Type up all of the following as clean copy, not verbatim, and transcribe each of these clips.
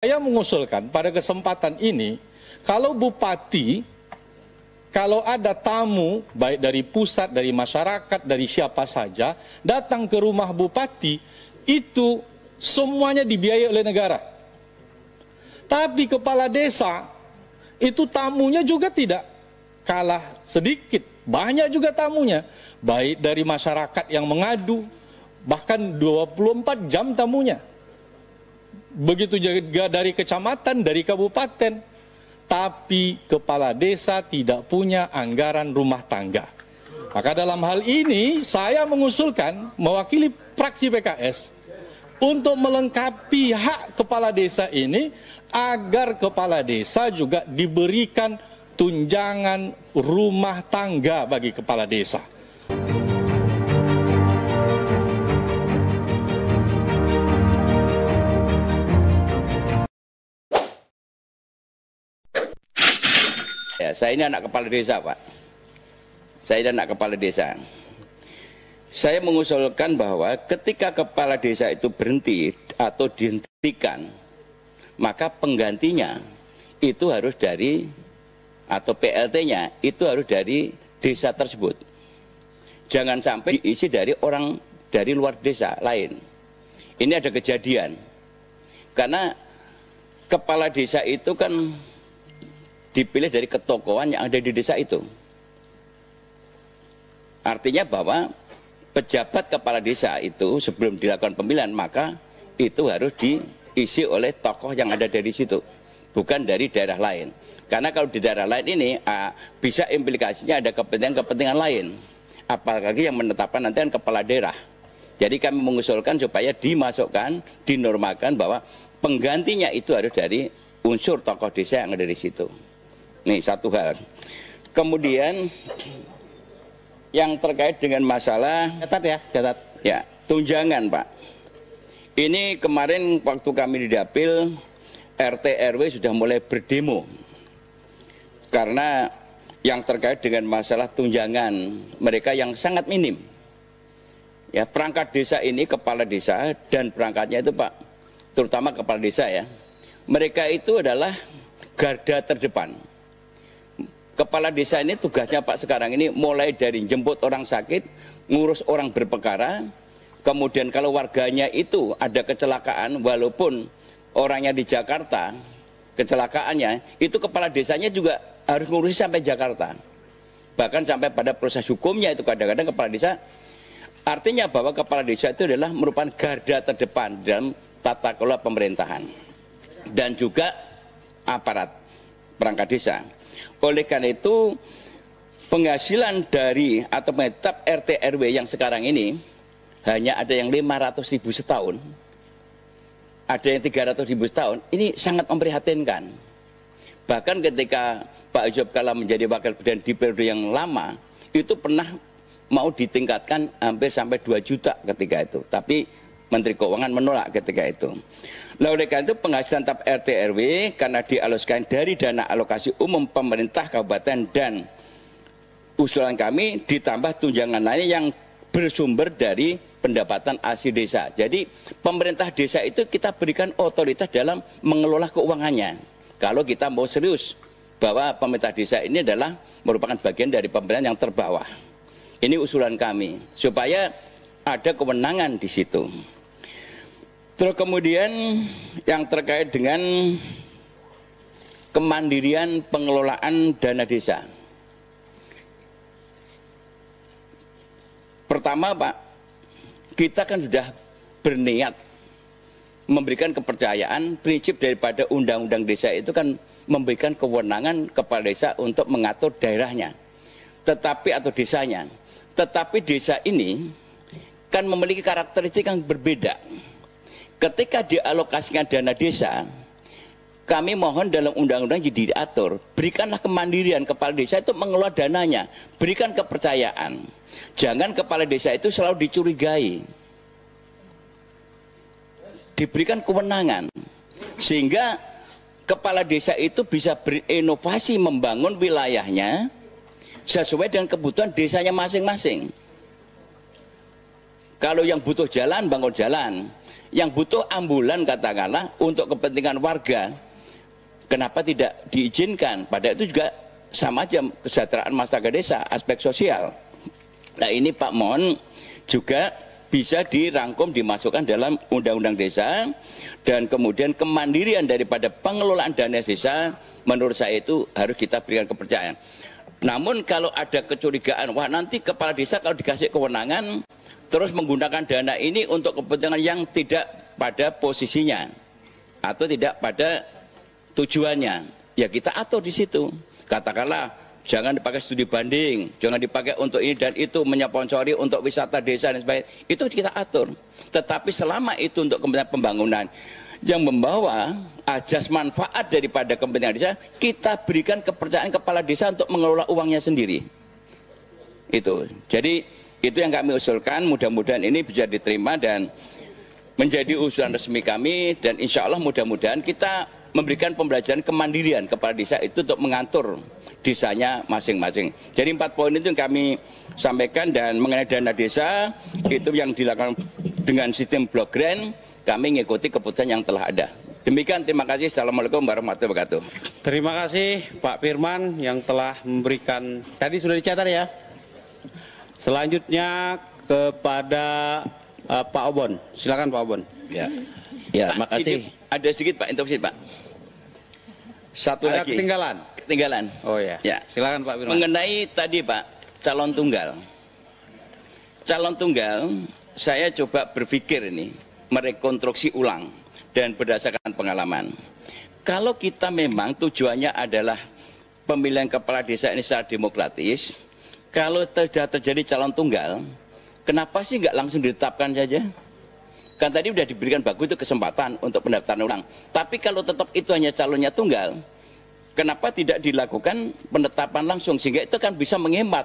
Saya mengusulkan pada kesempatan ini, kalau bupati, kalau ada tamu, baik dari pusat, dari masyarakat, dari siapa saja, datang ke rumah bupati, itu semuanya dibiayai oleh negara. Tapi kepala desa, itu tamunya juga tidak kalah sedikit, banyak juga tamunya. Baik dari masyarakat yang mengadu, bahkan 24 jam tamunya. Begitu juga dari kecamatan, dari kabupaten. Tapi kepala desa tidak punya anggaran rumah tangga. Maka dalam hal ini saya mengusulkan mewakili fraksi PKS untuk melengkapi hak kepala desa ini agar kepala desa juga diberikan tunjangan rumah tangga bagi kepala desa. Ya, saya ini anak kepala desa, Pak. Saya ini anak kepala desa. Saya mengusulkan bahwa ketika kepala desa itu berhenti atau dihentikan, maka penggantinya itu harus dari, atau PLT-nya itu harus dari desa tersebut. Jangan sampai diisi dari orang dari luar desa lain. Ini ada kejadian. Karena kepala desa itu kan dipilih dari ketokohan yang ada di desa itu. Artinya bahwa pejabat kepala desa itu sebelum dilakukan pemilihan, maka itu harus diisi oleh tokoh yang ada dari situ, bukan dari daerah lain. Karena kalau di daerah lain ini bisa implikasinya ada kepentingan-kepentingan lain, apalagi yang menetapkan nanti kan kepala daerah. Jadi kami mengusulkan supaya dimasukkan, dinormalkan bahwa penggantinya itu harus dari unsur tokoh desa yang ada di situ. Nih satu hal. Kemudian yang terkait dengan masalah catat ya, tunjangan, Pak. Ini kemarin waktu kami di Dapil, RT RW sudah mulai berdemo karena yang terkait dengan masalah tunjangan mereka yang sangat minim. Ya, perangkat desa ini, kepala desa dan perangkatnya itu, Pak, terutama kepala desa ya, mereka itu adalah garda terdepan. Kepala desa ini tugasnya, Pak, sekarang ini mulai dari jemput orang sakit, ngurus orang berperkara, kemudian kalau warganya itu ada kecelakaan, walaupun orangnya di Jakarta, kecelakaannya, itu kepala desanya juga harus ngurusi sampai Jakarta. Bahkan sampai pada proses hukumnya itu kadang-kadang kepala desa, artinya bahwa kepala desa itu adalah merupakan garda terdepan dalam tata kelola pemerintahan. Dan juga aparat perangkat desa. Oleh karena itu penghasilan dari atau menetap RT RW yang sekarang ini hanya ada yang 500.000 setahun, ada yang 300.000 setahun. Ini sangat memprihatinkan. Bahkan ketika Pak Yusuf Kala menjadi wakil presiden di periode yang lama, itu pernah mau ditingkatkan hampir sampai 2 juta ketika itu. Tapi Menteri Keuangan menolak ketika itu. Nah, oleh karena itu penghasilan tetap RT RW karena dialokasikan dari dana alokasi umum pemerintah kabupaten dan usulan kami ditambah tunjangan lain yang bersumber dari pendapatan asli desa. Jadi pemerintah desa itu kita berikan otoritas dalam mengelola keuangannya. Kalau kita mau serius bahwa pemerintah desa ini adalah merupakan bagian dari pemerintahan yang terbawah. Ini usulan kami supaya ada kewenangan di situ. Terus kemudian yang terkait dengan kemandirian pengelolaan dana desa. Pertama, Pak, kita kan sudah berniat memberikan kepercayaan, prinsip daripada undang-undang desa itu kan memberikan kewenangan kepala desa untuk mengatur daerahnya, tetapi atau desanya. Tetapi desa ini kan memiliki karakteristik yang berbeda. Ketika dialokasikan dana desa, kami mohon dalam undang-undang jadi diatur, berikanlah kemandirian kepala desa itu mengelola dananya, berikan kepercayaan. Jangan kepala desa itu selalu dicurigai. Diberikan kewenangan. Sehingga kepala desa itu bisa berinovasi membangun wilayahnya sesuai dengan kebutuhan desanya masing-masing. Kalau yang butuh jalan, bangun jalan. yang butuh ambulan katakanlah untuk kepentingan warga, kenapa tidak diizinkan? Padahal itu juga sama aja kesejahteraan masyarakat desa, aspek sosial. Nah ini Pak Mon juga bisa dirangkum, dimasukkan dalam undang-undang desa, dan kemudian kemandirian daripada pengelolaan dana desa menurut saya itu harus kita berikan kepercayaan. Namun kalau ada kecurigaan, wah nanti kepala desa kalau dikasih kewenangan terus menggunakan dana ini untuk kepentingan yang tidak pada posisinya atau tidak pada tujuannya, ya kita atur di situ. Katakanlah jangan dipakai studi banding, jangan dipakai untuk ini dan itu, menyponsori untuk wisata desa dan sebagainya, itu kita atur. Tetapi selama itu untuk kepentingan pembangunan yang membawa ajas manfaat daripada kepentingan desa, kita berikan kepercayaan kepala desa untuk mengelola uangnya sendiri. Itu. Jadi itu yang kami usulkan, mudah-mudahan ini bisa diterima dan menjadi usulan resmi kami, dan insya Allah mudah-mudahan kita memberikan pembelajaran kemandirian kepala desa itu untuk mengatur desanya masing-masing. Jadi 4 poin itu yang kami sampaikan, dan mengenai dana desa itu yang dilakukan dengan sistem block grant, kami mengikuti keputusan yang telah ada. Demikian, terima kasih. Assalamualaikum warahmatullahi wabarakatuh. Terima kasih Pak Firman yang telah memberikan, tadi sudah dicatat ya. Selanjutnya kepada Pak Obon, silakan Pak Obon. Ya, Ya, makasih. Ada sedikit Pak, interupsi Pak. Satu Ada lagi. ketinggalan. Oh ya. Ya. Silakan Pak Firman. Mengenai tadi Pak, calon tunggal. Calon tunggal, saya coba berpikir ini, merekonstruksi ulang dan berdasarkan pengalaman. Kalau kita memang tujuannya adalah pemilihan kepala desa ini secara demokratis, kalau sudah terjadi calon tunggal, kenapa sih nggak langsung ditetapkan saja? Kan tadi sudah diberikan bagus itu kesempatan untuk pendaftaran ulang. Tapi kalau tetap itu hanya calonnya tunggal, kenapa tidak dilakukan penetapan langsung? Sehingga itu kan bisa menghemat.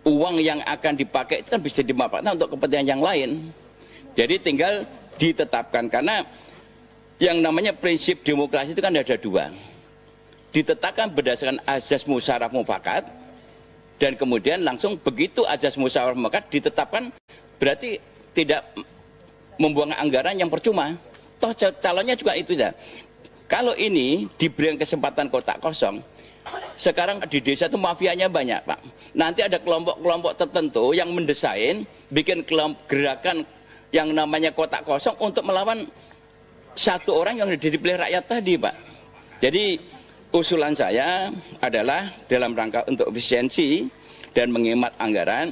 Uang yang akan dipakai itu kan bisa dimanfaatkan untuk kepentingan yang lain. Jadi tinggal ditetapkan. Karena yang namanya prinsip demokrasi itu kan ada dua. Ditetapkan berdasarkan azas musyawarah mufakat, dan kemudian langsung begitu azas musyawarah mufakat ditetapkan, berarti tidak membuang anggaran yang percuma. Toh calonnya juga itu ya. Kalau ini diberikan kesempatan kotak kosong, sekarang di desa itu mafianya banyak Pak. Nanti ada kelompok-kelompok tertentu yang mendesain, bikin gerakan yang namanya kotak kosong untuk melawan satu orang yang dipilih rakyat tadi Pak. Jadi usulan saya adalah dalam rangka untuk efisiensi dan menghemat anggaran,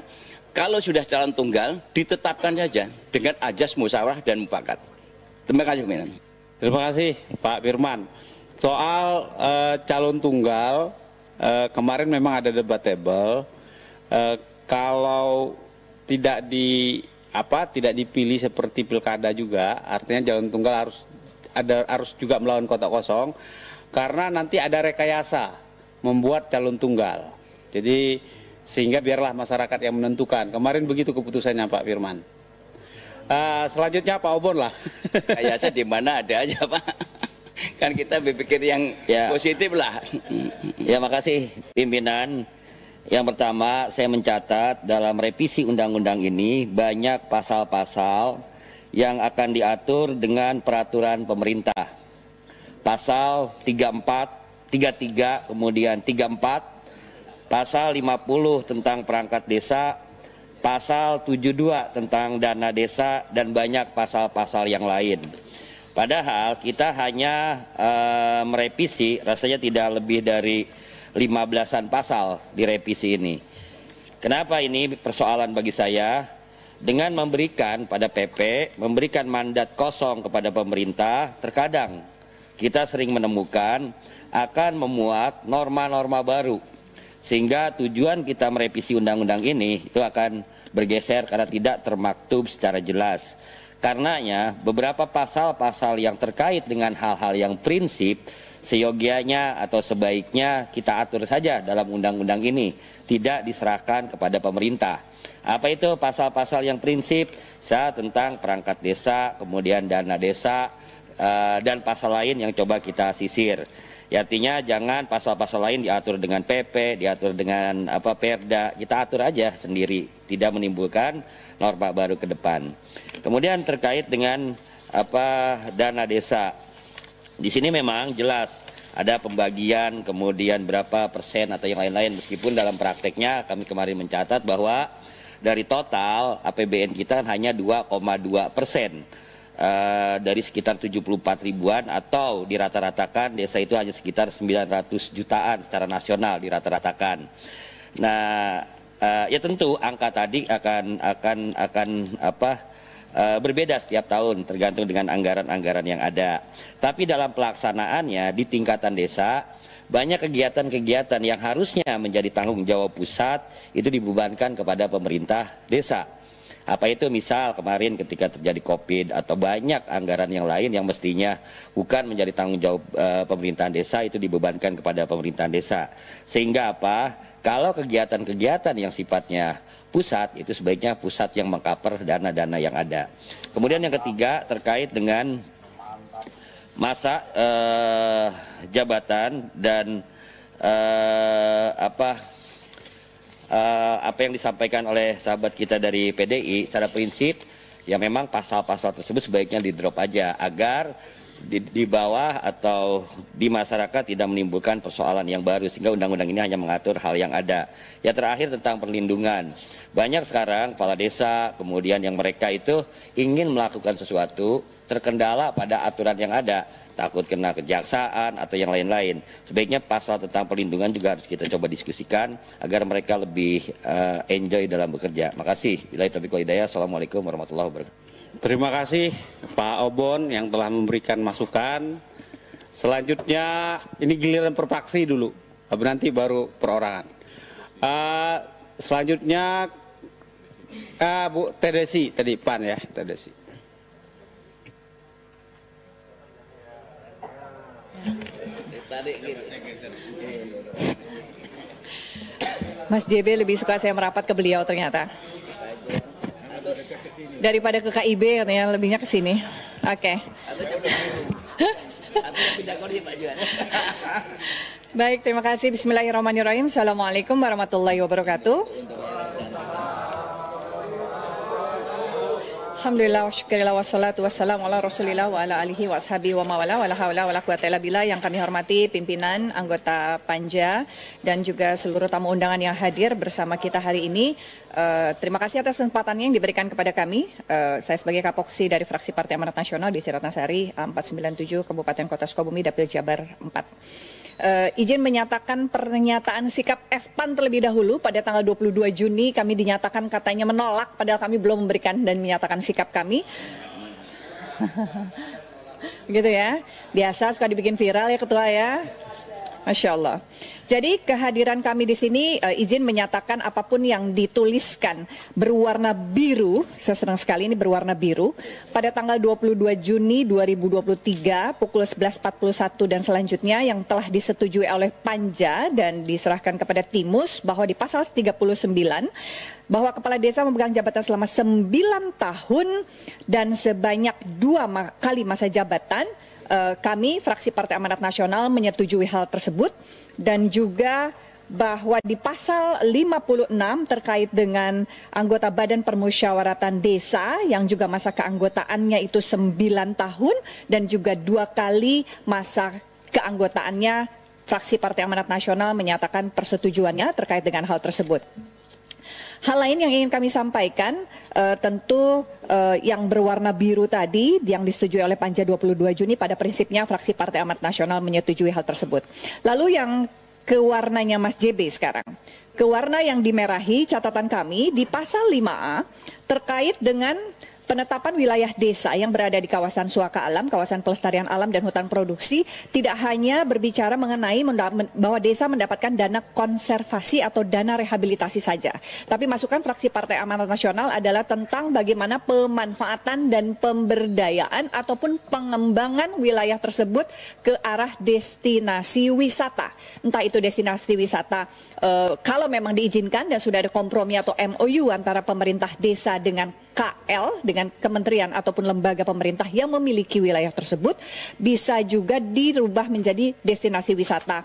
kalau sudah calon tunggal ditetapkan saja dengan azas musyawarah dan mufakat. Terima kasih. Terima kasih Pak Firman. Soal calon tunggal, kemarin memang ada debatable. Kalau tidak dipilih seperti pilkada juga, artinya calon tunggal harus juga melawan kotak kosong, karena nanti ada rekayasa membuat calon tunggal. Jadi sehingga biarlah masyarakat yang menentukan. Kemarin begitu keputusannya Pak Firman. Selanjutnya Pak Obon lah. Kayaknya di mana ada aja Pak. Kan kita berpikir yang positif lah. Ya, makasih pimpinan. Yang pertama, saya mencatat dalam revisi undang-undang ini banyak pasal-pasal yang akan diatur dengan peraturan pemerintah. Pasal 34, 33, kemudian 34, pasal 50 tentang perangkat desa, pasal 72 tentang dana desa, dan banyak pasal-pasal yang lain. Padahal kita hanya merevisi, rasanya tidak lebih dari 15-an pasal di revisi ini. Kenapa ini persoalan bagi saya? Dengan memberikan pada PP, memberikan mandat kosong kepada pemerintah, terkadang kita sering menemukan akan memuat norma-norma baru. Sehingga tujuan kita merevisi undang-undang ini itu akan bergeser karena tidak termaktub secara jelas. Karenanya beberapa pasal-pasal yang terkait dengan hal-hal yang prinsip seyogianya atau sebaiknya kita atur saja dalam undang-undang ini, tidak diserahkan kepada pemerintah. Apa itu pasal-pasal yang prinsip? Tentang perangkat desa, kemudian dana desa, dan pasal lain yang coba kita sisir. Ya, artinya jangan pasal-pasal lain diatur dengan PP, diatur dengan Perda, kita atur aja sendiri, tidak menimbulkan norma baru ke depan. Kemudian terkait dengan dana desa, di sini memang jelas ada pembagian, kemudian berapa persen atau yang lain-lain, meskipun dalam prakteknya kami kemarin mencatat bahwa dari total APBN kita hanya 2,2%. Dari sekitar 74 ribuan atau dirata-ratakan desa itu hanya sekitar 900 jutaan secara nasional dirata-ratakan. Nah, ya tentu angka tadi akan berbeda setiap tahun tergantung dengan anggaran-anggaran yang ada. Tapi dalam pelaksanaannya di tingkatan desa banyak kegiatan-kegiatan yang harusnya menjadi tanggung jawab pusat itu dibebankan kepada pemerintah desa. Apa itu? Misal kemarin ketika terjadi COVID atau banyak anggaran yang lain yang mestinya bukan menjadi tanggung jawab pemerintahan desa itu dibebankan kepada pemerintahan desa. Sehingga kalau kegiatan-kegiatan yang sifatnya pusat itu sebaiknya pusat yang mengcover dana-dana yang ada. Kemudian yang ketiga terkait dengan masa jabatan dan apa yang disampaikan oleh sahabat kita dari PDI, secara prinsip ya memang pasal-pasal tersebut sebaiknya di drop aja agar di bawah atau di masyarakat tidak menimbulkan persoalan yang baru, sehingga undang-undang ini hanya mengatur hal yang ada. Ya, terakhir tentang perlindungan, banyak sekarang kepala desa kemudian yang mereka itu ingin melakukan sesuatu terkendala pada aturan yang ada, takut kena kejaksaan atau yang lain-lain. Sebaiknya pasal tentang perlindungan juga harus kita coba diskusikan agar mereka lebih enjoy dalam bekerja. Makasih. Billahi taufiq wal hidayah. Assalamualaikum warahmatullahi wabarakatuh. Terima kasih Pak Obon yang telah memberikan masukan. Selanjutnya ini giliran per fraksi dulu, nanti baru perorangan. Selanjutnya Bu Tedesi tadi PAN ya, Tedesi. Mas JB lebih suka saya merapat ke beliau ternyata. Daripada ke KIB katanya, lebihnya ke sini. Oke. Baik, terima kasih. Bismillahirrahmanirrahim. Assalamualaikum warahmatullahi wabarakatuh. Alhamdulillah wa syukurillah wassalatu wassalamu ala rasulillah wa ala alihi wa ashabihi wa mawala wa la hawla wa la quwata illa billah. Yang kami hormati pimpinan, anggota Panja, dan juga seluruh tamu undangan yang hadir bersama kita hari ini. Terima kasih atas kesempatannya yang diberikan kepada kami. Saya sebagai Kapoksi dari fraksi Partai Amanat Nasional di Ratnasari 497 Kabupaten Kota Sukabumi, Dapil Jabar 4. Izin menyatakan pernyataan sikap FPAN terlebih dahulu. Pada tanggal 22 Juni kami dinyatakan katanya menolak, padahal kami belum memberikan dan menyatakan sikap kami. Begitu ya, biasa suka dibikin viral ya Ketua ya. Masya Allah. Jadi kehadiran kami di sini izin menyatakan apapun yang dituliskan berwarna biru, saya senang sekali ini berwarna biru, pada tanggal 22 Juni 2023 pukul 11.41 dan selanjutnya yang telah disetujui oleh Panja dan diserahkan kepada Timus bahwa di pasal 39 bahwa kepala desa memegang jabatan selama 9 tahun dan sebanyak 2 kali masa jabatan. Kami fraksi Partai Amanat Nasional menyetujui hal tersebut, dan juga bahwa di pasal 56 terkait dengan anggota Badan Permusyawaratan Desa yang juga masa keanggotaannya itu 9 tahun dan juga 2 kali masa keanggotaannya, fraksi Partai Amanat Nasional menyatakan persetujuannya terkait dengan hal tersebut. Hal lain yang ingin kami sampaikan tentu yang berwarna biru tadi yang disetujui oleh Panja 22 Juni pada prinsipnya fraksi Partai Amanat Nasional menyetujui hal tersebut. Lalu yang ke warnanya Mas JB sekarang. Ke warna yang dimerahi catatan kami di pasal 5A terkait dengan penetapan wilayah desa yang berada di kawasan suaka alam, kawasan pelestarian alam dan hutan produksi tidak hanya berbicara mengenai bahwa desa mendapatkan dana konservasi atau dana rehabilitasi saja. Tapi masukan fraksi Partai Amanat Nasional adalah tentang bagaimana pemanfaatan dan pemberdayaan ataupun pengembangan wilayah tersebut ke arah destinasi wisata. Entah itu destinasi wisata kalau memang diizinkan dan sudah ada kompromi atau MOU antara pemerintah desa dengan KL dengan kementerian ataupun lembaga pemerintah yang memiliki wilayah tersebut bisa juga dirubah menjadi destinasi wisata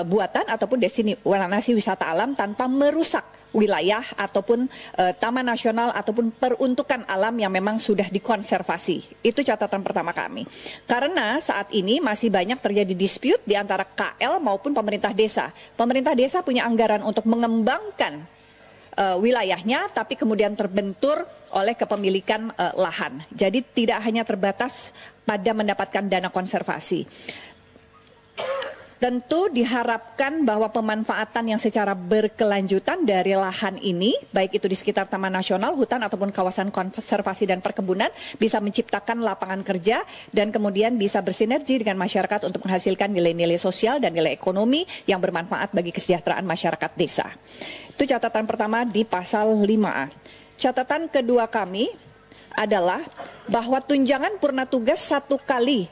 buatan ataupun destinasi wisata alam tanpa merusak wilayah ataupun taman nasional ataupun peruntukan alam yang memang sudah dikonservasi. Itu catatan pertama kami. Karena saat ini masih banyak terjadi dispute di antara KL maupun pemerintah desa. Pemerintah desa punya anggaran untuk mengembangkan wilayahnya, tapi kemudian terbentur oleh kepemilikan lahan. Jadi tidak hanya terbatas pada mendapatkan dana konservasi. Tentu diharapkan bahwa pemanfaatan yang secara berkelanjutan dari lahan ini, baik itu di sekitar Taman Nasional, hutan ataupun kawasan konservasi dan perkebunan, bisa menciptakan lapangan kerja dan kemudian bisa bersinergi dengan masyarakat untuk menghasilkan nilai-nilai sosial dan nilai ekonomi yang bermanfaat bagi kesejahteraan masyarakat desa. Itu catatan pertama di pasal 5A. Catatan kedua kami adalah bahwa tunjangan purna tugas 1 kali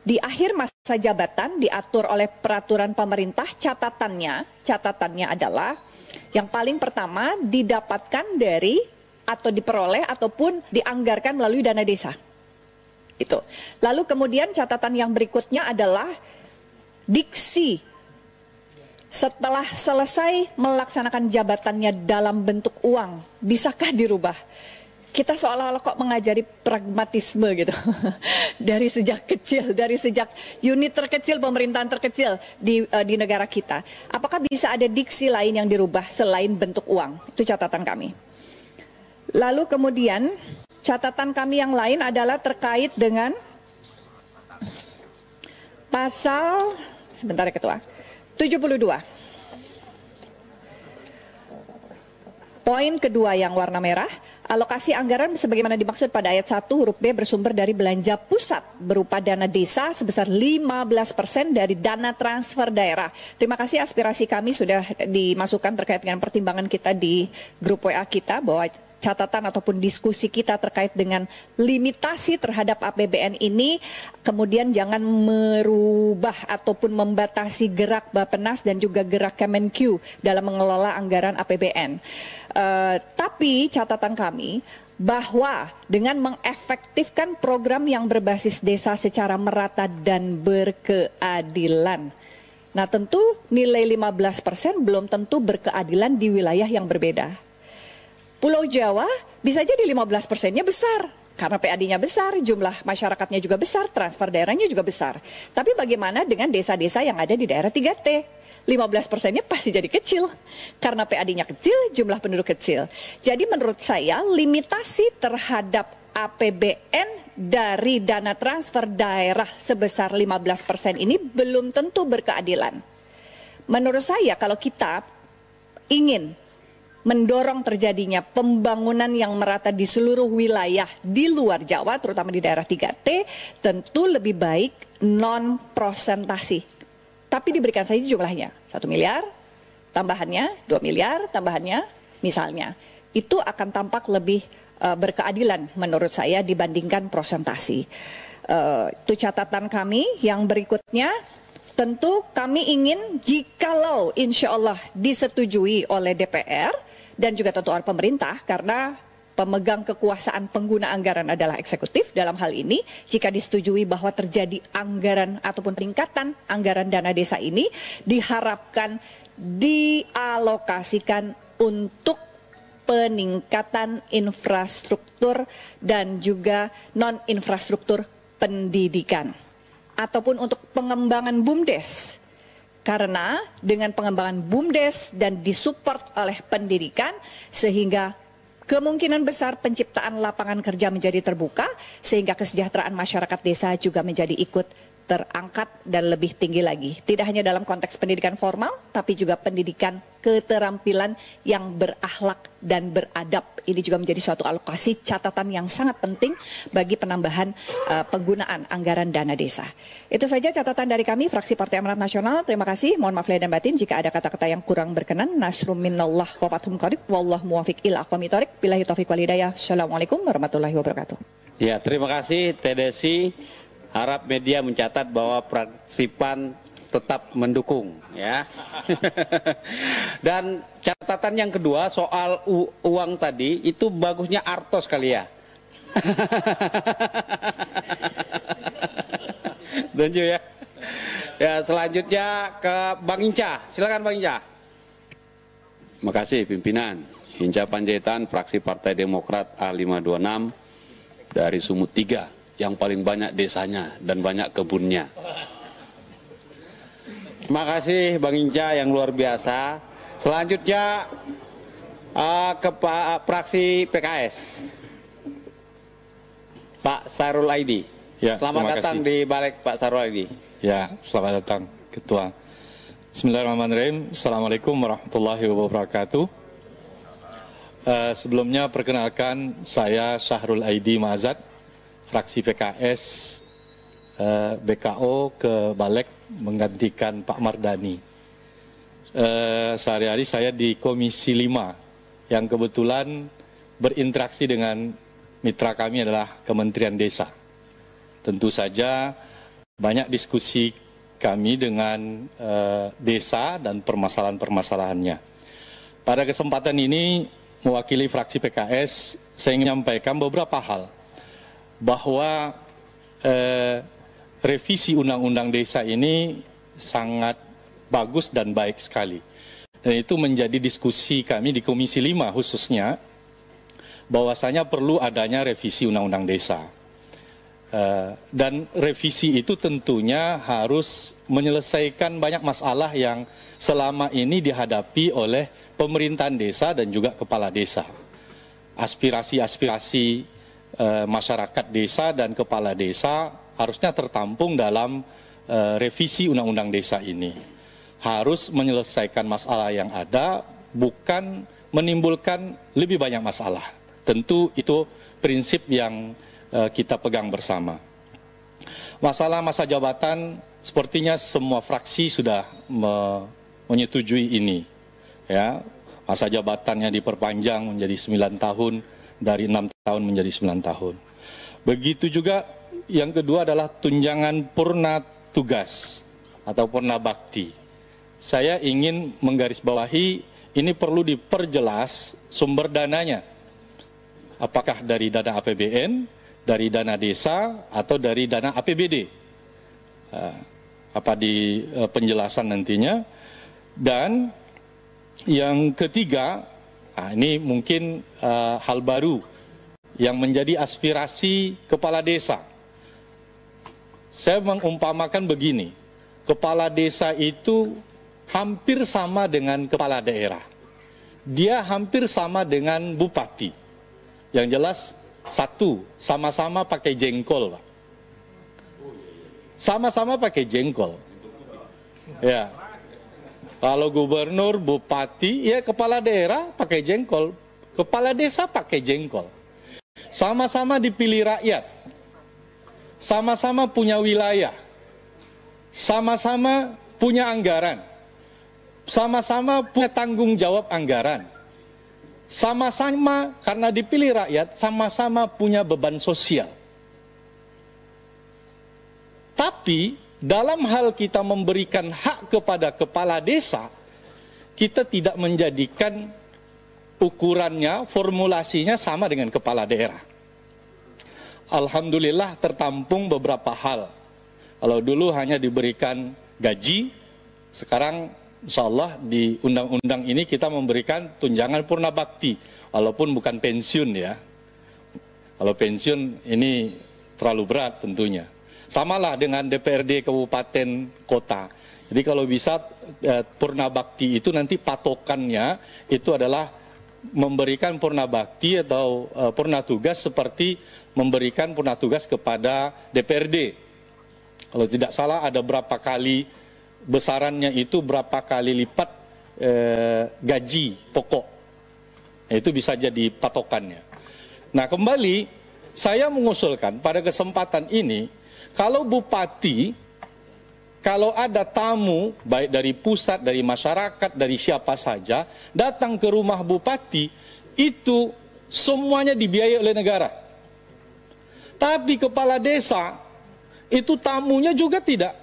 di akhir masa jabatan diatur oleh peraturan pemerintah. Catatannya adalah yang paling pertama didapatkan dari atau diperoleh ataupun dianggarkan melalui dana desa. Itu. Lalu kemudian catatan yang berikutnya adalah diksi setelah selesai melaksanakan jabatannya dalam bentuk uang, bisakah dirubah? Kita seolah-olah kok mengajari pragmatisme gitu. Dari sejak kecil, dari sejak unit terkecil, pemerintahan terkecil di negara kita. Apakah bisa ada diksi lain yang dirubah selain bentuk uang? Itu catatan kami. Lalu kemudian catatan kami yang lain adalah terkait dengan pasal, sebentar ya Ketua, 72. Poin kedua yang warna merah, alokasi anggaran sebagaimana dimaksud pada ayat 1 huruf B bersumber dari belanja pusat berupa dana desa sebesar 15% dari dana transfer daerah. Terima kasih, aspirasi kami sudah dimasukkan terkait dengan pertimbangan kita di grup WA kita bahwa catatan ataupun diskusi kita terkait dengan limitasi terhadap APBN ini kemudian jangan merubah ataupun membatasi gerak Bappenas dan juga gerak Kemenq dalam mengelola anggaran APBN. Tapi catatan kami bahwa dengan mengefektifkan program yang berbasis desa secara merata dan berkeadilan. Nah tentu nilai 15% belum tentu berkeadilan di wilayah yang berbeda. Pulau Jawa bisa jadi 15%-nya besar karena PAD-nya besar, jumlah masyarakatnya juga besar, transfer daerahnya juga besar. Tapi bagaimana dengan desa-desa yang ada di daerah 3T? 15%-nya pasti jadi kecil karena PAD-nya kecil, jumlah penduduk kecil. Jadi menurut saya limitasi terhadap APBN dari dana transfer daerah sebesar 15% ini belum tentu berkeadilan. Menurut saya kalau kita ingin mendorong terjadinya pembangunan yang merata di seluruh wilayah di luar Jawa, terutama di daerah 3T, tentu lebih baik non-prosentasi. Tapi diberikan saja jumlahnya, 1 miliar, tambahannya 2 miliar, tambahannya misalnya. Itu akan tampak lebih berkeadilan menurut saya dibandingkan prosentasi. Itu catatan kami. Yang berikutnya, tentu kami ingin jikalau insya Allah disetujui oleh DPR, dan juga tentu oleh pemerintah karena pemegang kekuasaan pengguna anggaran adalah eksekutif dalam hal ini. Jika disetujui bahwa terjadi anggaran ataupun peningkatan anggaran dana desa ini diharapkan dialokasikan untuk peningkatan infrastruktur dan juga non-infrastruktur pendidikan ataupun untuk pengembangan BUMDes. Karena dengan pengembangan BUMDes dan disupport oleh pendidikan sehingga kemungkinan besar penciptaan lapangan kerja menjadi terbuka sehingga kesejahteraan masyarakat desa juga menjadi ikut terangkat dan lebih tinggi lagi. Tidak hanya dalam konteks pendidikan formal, tapi juga pendidikan keterampilan yang berakhlak dan beradab. Ini juga menjadi suatu alokasi catatan yang sangat penting bagi penambahan penggunaan anggaran dana desa. Itu saja catatan dari kami, fraksi Partai Amanat Nasional. Terima kasih, mohon maaf lahir dan batin jika ada kata-kata yang kurang berkenan. Nasrum minallah wa fathum qarib, wallahu muwafiq ila aqwamit thoriq. Billahi taufiq wal hidayah. Assalamualaikum warahmatullahi wabarakatuh. Ya, terima kasih TDSI. Harap media mencatat bahwa fraksi PAN tetap mendukung ya. Dan catatan yang kedua soal uang tadi itu bagusnya artos kali ya. Tunjuk ya. Ya, selanjutnya ke Bang Hinca. Silakan Bang Hinca. Terima kasih pimpinan. Hinca Panjaitan, fraksi Partai Demokrat A526 dari Sumut 3 yang paling banyak desanya dan banyak kebunnya. Terima kasih Bang Hinca yang luar biasa. Selanjutnya ke fraksi PKS. Pak Sarul Aidi. Ya, Selamat datang kasih. di balik Pak Sarul Aidi. Ya, selamat datang Ketua. Bismillahirrahmanirrahim. Assalamualaikum warahmatullahi wabarakatuh. Sebelumnya perkenalkan saya Syahrul Aidi Mazat, fraksi PKS BKO ke Balek menggantikan Pak Mardani. Sehari-hari saya di Komisi 5 yang kebetulan berinteraksi dengan mitra kami adalah Kementerian Desa. Tentu saja banyak diskusi kami dengan desa dan permasalahan-permasalahannya. Pada kesempatan ini, mewakili fraksi PKS, saya ingin menyampaikan beberapa hal. Bahwa revisi Undang-Undang Desa ini sangat bagus dan baik sekali. Dan itu menjadi diskusi kami di Komisi 5 khususnya, bahwasanya perlu adanya revisi Undang-Undang Desa. Dan revisi itu tentunya harus menyelesaikan banyak masalah yang selama ini dihadapi oleh pemerintahan desa dan juga kepala desa. Aspirasi-aspirasi masyarakat desa dan kepala desa harusnya tertampung dalam revisi Undang-Undang Desa ini. Harus menyelesaikan masalah yang ada, bukan menimbulkan lebih banyak masalah. Tentu itu prinsip yang kita pegang bersama. Masalah masa jabatan, sepertinya semua fraksi sudah menyetujui ini. Ya, masa jabatannya diperpanjang menjadi 9 tahun, dari 6 tahun menjadi 9 tahun. Begitu juga yang kedua adalah tunjangan purna tugas atau purna bakti. Saya ingin menggarisbawahi ini perlu diperjelas sumber dananya. Apakah dari dana APBN, dari dana desa, atau dari dana APBD. Apa di penjelasan nantinya. Dan yang ketiga, ini mungkin hal baru yang menjadi aspirasi kepala desa. Saya mengumpamakan begini, kepala desa itu hampir sama dengan kepala daerah. Dia hampir sama dengan bupati. Yang jelas, satu, sama-sama pakai jengkol, Pak. Sama-sama pakai jengkol. Ya. Kalau gubernur, bupati, ya kepala daerah pakai jengkol. Kepala desa pakai jengkol. Sama-sama dipilih rakyat. Sama-sama punya wilayah. Sama-sama punya anggaran. Sama-sama punya tanggung jawab anggaran. Sama-sama karena dipilih rakyat, sama-sama punya beban sosial. Tapi dalam hal kita memberikan hak kepada kepala desa, kita tidak menjadikan ukurannya, formulasinya sama dengan kepala daerah. Alhamdulillah tertampung beberapa hal. Kalau dulu hanya diberikan gaji, sekarang insya Allah di undang-undang ini kita memberikan tunjangan purna bakti, walaupun bukan pensiun ya. Kalau pensiun ini terlalu berat tentunya. Samalah dengan DPRD kabupaten kota. Jadi kalau bisa purna bakti itu nanti patokannya itu adalah memberikan purna bakti atau purna tugas seperti memberikan purna tugas kepada DPRD. Kalau tidak salah ada berapa kali besarannya itu berapa kali lipat gaji pokok. Itu bisa jadi patokannya. Nah kembali saya mengusulkan pada kesempatan ini, kalau bupati, kalau ada tamu baik dari pusat, dari masyarakat, dari siapa saja datang ke rumah bupati, itu semuanya dibiayai oleh negara. Tapi kepala desa itu tamunya juga tidak.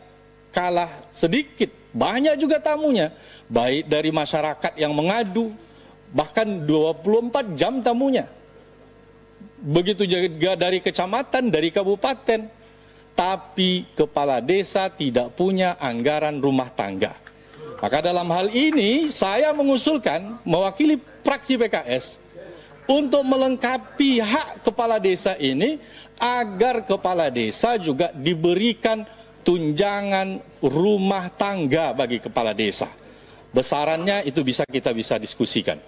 kalah sedikit. Banyak juga tamunya, baik dari masyarakat yang mengadu, bahkan 24 jam tamunya. Begitu juga dari kecamatan, dari kabupaten. Tapi kepala desa tidak punya anggaran rumah tangga. Maka dalam hal ini saya mengusulkan mewakili fraksi PKS untuk melengkapi hak kepala desa ini agar kepala desa juga diberikan tunjangan rumah tangga bagi kepala desa. Besarannya itu kita bisa diskusikan.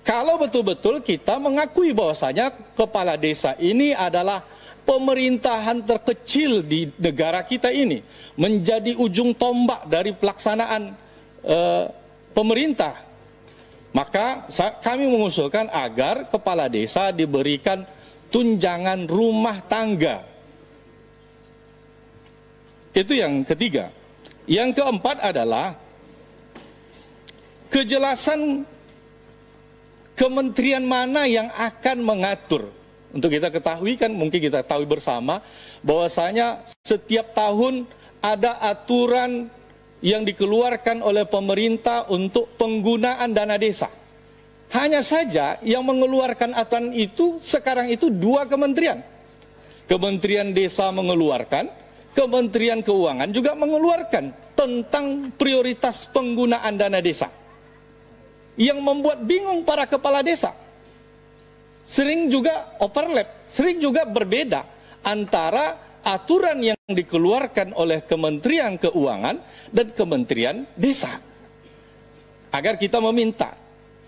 Kalau betul-betul kita mengakui bahwasanya kepala desa ini adalah pemerintahan terkecil di negara kita ini, menjadi ujung tombak dari pelaksanaan pemerintah, maka kami mengusulkan agar kepala desa diberikan tunjangan rumah tangga. Itu yang ketiga. Yang keempat adalah kejelasan kementerian mana yang akan mengatur. Untuk kita ketahui kan, mungkin kita tahu bersama bahwasanya setiap tahun ada aturan yang dikeluarkan oleh pemerintah untuk penggunaan dana desa. Hanya saja yang mengeluarkan aturan itu sekarang itu 2 kementerian. Kementerian Desa mengeluarkan, Kementerian Keuangan juga mengeluarkan tentang prioritas penggunaan dana desa. Yang membuat bingung para kepala desa. Sering juga overlap, sering juga berbeda antara aturan yang dikeluarkan oleh Kementerian Keuangan dan Kementerian Desa. Agar kita meminta,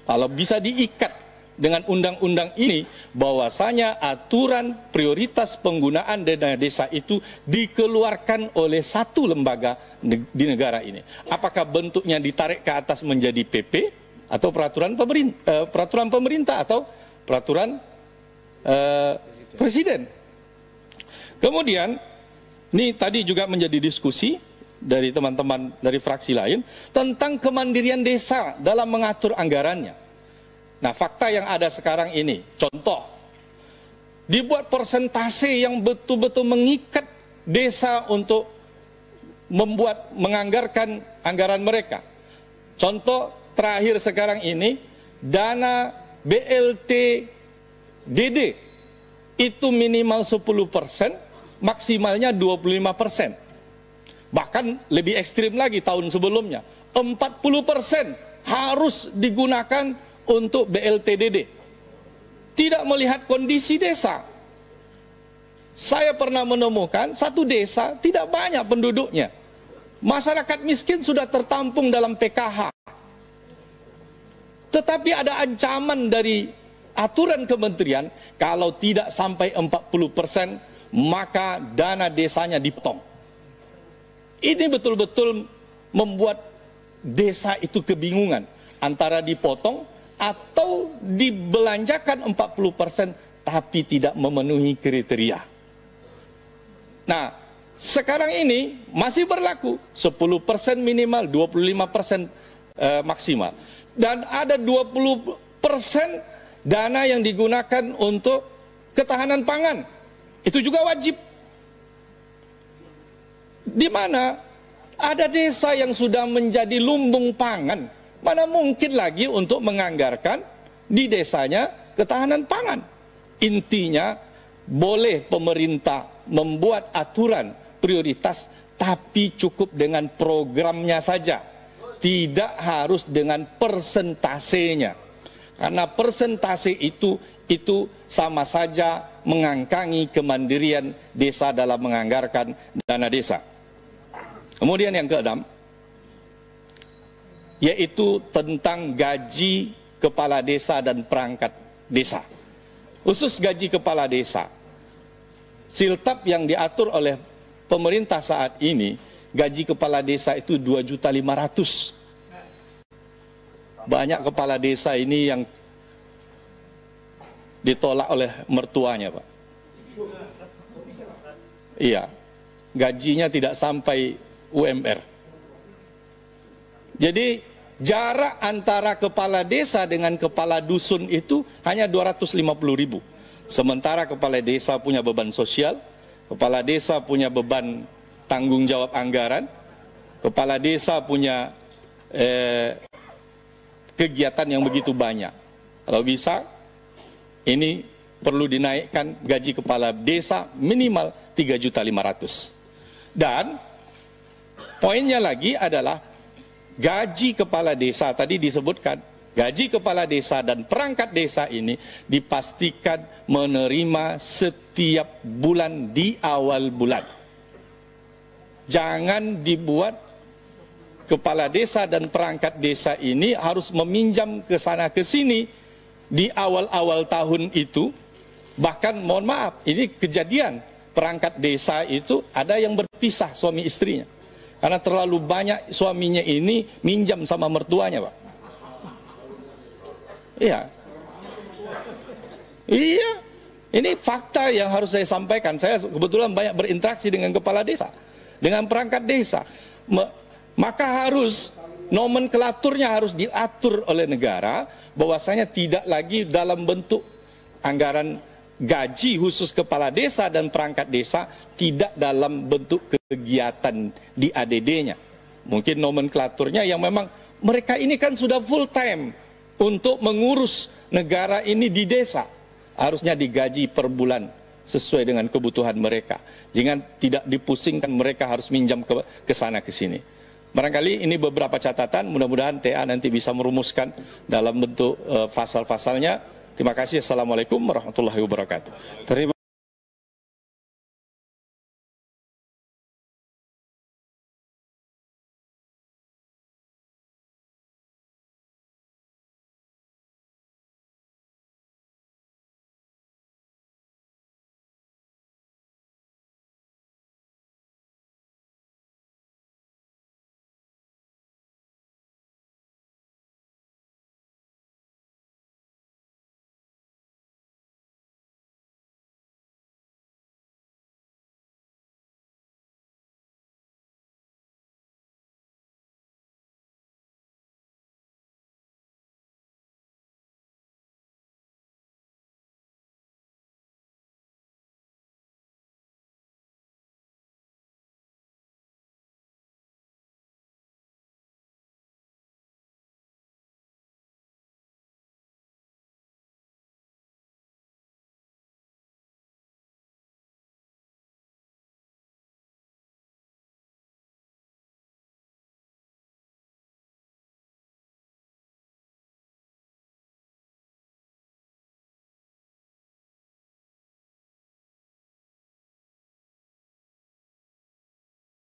kalau bisa diikat dengan undang-undang ini, bahwasanya aturan prioritas penggunaan dana desa itu dikeluarkan oleh satu lembaga di negara ini. Apakah bentuknya ditarik ke atas menjadi PP atau peraturan pemerintah atau peraturan presiden. Kemudian, ini tadi juga menjadi diskusi dari teman-teman dari fraksi lain tentang kemandirian desa dalam mengatur anggarannya. Nah, fakta yang ada sekarang ini, contoh, dibuat persentase yang betul-betul mengikat desa untuk menganggarkan anggaran mereka. Contoh terakhir sekarang ini, dana BLT DD itu minimal 10%, maksimalnya 25%. Bahkan lebih ekstrim lagi tahun sebelumnya, 40% harus digunakan untuk BLT DD. Tidak melihat kondisi desa. Saya pernah menemukan satu desa tidak banyak penduduknya. Masyarakat miskin sudah tertampung dalam PKH. Tetapi ada ancaman dari aturan kementerian, kalau tidak sampai 40%, maka dana desanya dipotong. Ini betul-betul membuat desa itu kebingungan, antara dipotong atau dibelanjakan 40%, tapi tidak memenuhi kriteria. Nah, sekarang ini masih berlaku 10% minimal, 25% maksimal. Dan ada 20% dana yang digunakan untuk ketahanan pangan. Itu juga wajib. Di mana ada desa yang sudah menjadi lumbung pangan, mana mungkin lagi untuk menganggarkan di desanya ketahanan pangan. Intinya, boleh pemerintah membuat aturan prioritas, tapi cukup dengan programnya saja. Tidak harus dengan persentasenya. Karena persentase itu sama saja mengangkangi kemandirian desa dalam menganggarkan dana desa. Kemudian yang keenam, yaitu tentang gaji kepala desa dan perangkat desa. Khusus gaji kepala desa. Siltap yang diatur oleh pemerintah saat ini, gaji kepala desa itu 2.500.000. Banyak kepala desa ini yang ditolak oleh mertuanya, Pak. Iya, gajinya tidak sampai UMR. Jadi jarak antara kepala desa dengan kepala dusun itu hanya 250.000. Sementara kepala desa punya beban sosial, kepala desa punya beban tanggung jawab anggaran, kepala desa punya kegiatan yang begitu banyak. Kalau bisa, ini perlu dinaikkan gaji kepala desa minimal 3.500.000. Dan poinnya lagi adalah gaji kepala desa, tadi disebutkan, gaji kepala desa dan perangkat desa ini dipastikan menerima setiap bulan di awal bulan. Jangan dibuat kepala desa dan perangkat desa ini harus meminjam ke sana ke sini di awal-awal tahun itu. Bahkan mohon maaf, ini kejadian perangkat desa itu ada yang berpisah suami istrinya. Karena terlalu banyak suaminya ini minjam sama mertuanya, Pak. Iya. Iya. Ini fakta yang harus saya sampaikan. Saya kebetulan banyak berinteraksi dengan kepala desa, dengan perangkat desa. Maka harus nomenklaturnya harus diatur oleh negara, bahwasanya tidak lagi dalam bentuk anggaran gaji khusus kepala desa dan perangkat desa, tidak dalam bentuk kegiatan di ADD-nya. Mungkin nomenklaturnya yang memang mereka ini kan sudah full time untuk mengurus negara ini di desa, harusnya digaji per bulan sesuai dengan kebutuhan mereka. Jangan tidak dipusingkan mereka harus minjam ke sana ke sini. Barangkali ini beberapa catatan, mudah-mudahan TA nanti bisa merumuskan dalam bentuk pasal-pasalnya. Terima kasih. Assalamualaikum warahmatullahi wabarakatuh. Terima